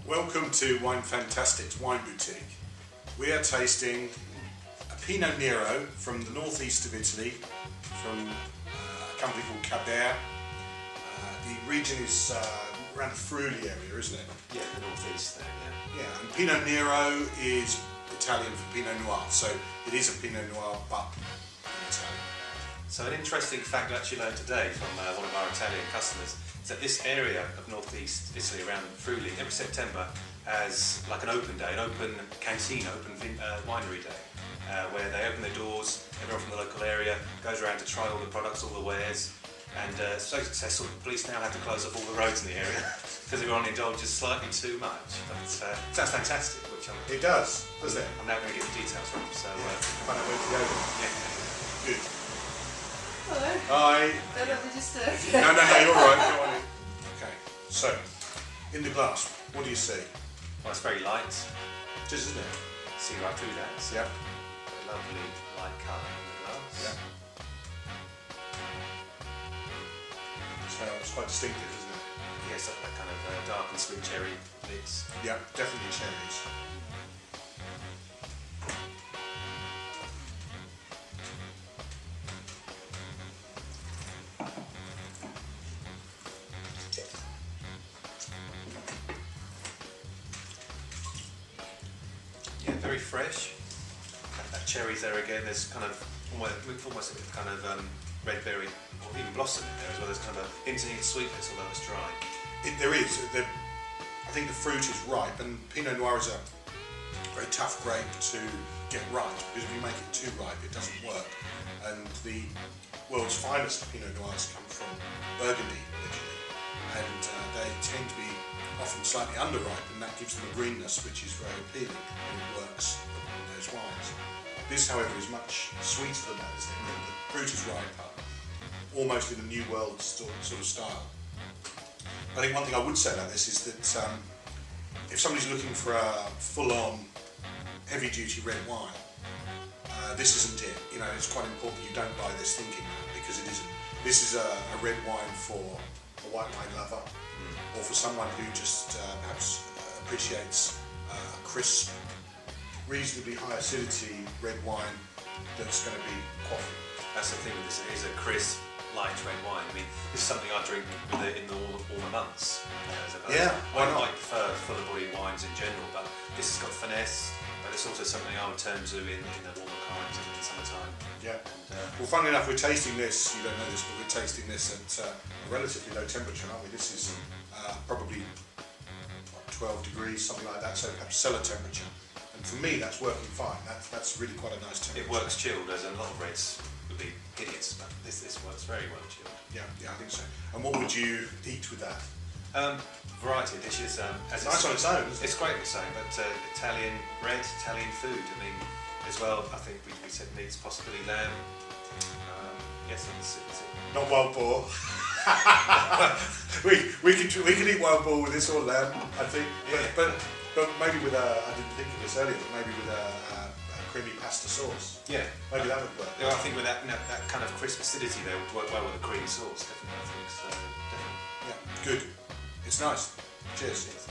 Welcome to Wine Fantastic's Wine Boutique. We are tasting a Pinot Nero from the northeast of Italy, from a company called Cabert. The region is around the Friuli area, isn't it? Yeah, the northeast there, yeah. Yeah, and Pinot Nero is Italian for Pinot Noir, so it is a Pinot Noir but in Italian. So an interesting fact I actually learned today from one of our Italian customers is that this area of northeast Italy around Friuli every September has like an open day, an open canteen, open winery day, where they open their doors, everyone from the local area goes around to try all the products, all the wares, and so successful the police now have to close up all the roads in the area because everyone indulges slightly too much. But sounds fantastic, which It does, doesn't it? I'm now going to get the details from, so Find out where to go then. yeah. Good. Hello. Hi. Don't let me disturb you. No, you're all right. Go on in. Okay, so in the glass, what do you see? Well, it's very light. Just isn't it? See right through that. It's Yep. a lovely light colour in the glass. Yep. It's quite distinctive, isn't it? Yes, that kind of dark and sweet cherry mix. Yeah, definitely cherries. Yeah, very fresh. That cherry's there again. There's kind of almost a bit of kind of red berry or even blossom in there as well. There's kind of a hinting of sweetness, although it's dry. There is. I think the fruit is ripe, and Pinot Noir is a very tough grape to get right, because if you make it too ripe, it doesn't work. And the world's finest Pinot Noirs come from Burgundy originally, and they tend to be often slightly underripe, and that gives them a greenness which is very appealing, and it works in those wines. This, however, is much sweeter than that, isn't it? The fruit is riper, almost in a New World sort of style. I think one thing I would say about this is that if somebody's looking for a full-on, heavy-duty red wine, this isn't it. You know, it's quite important you don't buy this thinking that, because it isn't. This is a red wine for a white wine lover, or for someone who just perhaps appreciates a crisp, reasonably high acidity red wine that's going to be coffee. That's the thing with this. It is a crisp, light red wine. I mean, this is something I drink with it in the warmer months. Yeah, why not? I prefer fuller-bodied wines in general, but this has got finesse. But it's also something I would turn to in the warmer climates in the summertime. Yeah. And, Well, funnily enough, we're tasting this, you don't know this, but we're tasting this at a relatively low temperature, aren't we? This is probably 12 degrees, something like that, so perhaps cellar temperature. And for me, that's working fine. That's really quite a nice temperature. it works chilled, as a lot of reds would be hideous, but this works very well chilled. Yeah, I think so. And what would you eat with that? Variety of dishes. It's nice on its own, isn't it? It's great on its own, but Italian bread, Italian food. I mean, as well, I think we said meats, possibly lamb. Yes, it's Not wild boar. we can eat wild boar with this or lamb, I think. Yeah. But maybe with I didn't think of this earlier, but maybe with a creamy pasta sauce. yeah. Maybe that would work. Yeah, I think with that that kind of crisp acidity there would work well with a cream sauce. Definitely, I think so. Definitely. Yeah, good. It's nice. Cheers. Yes.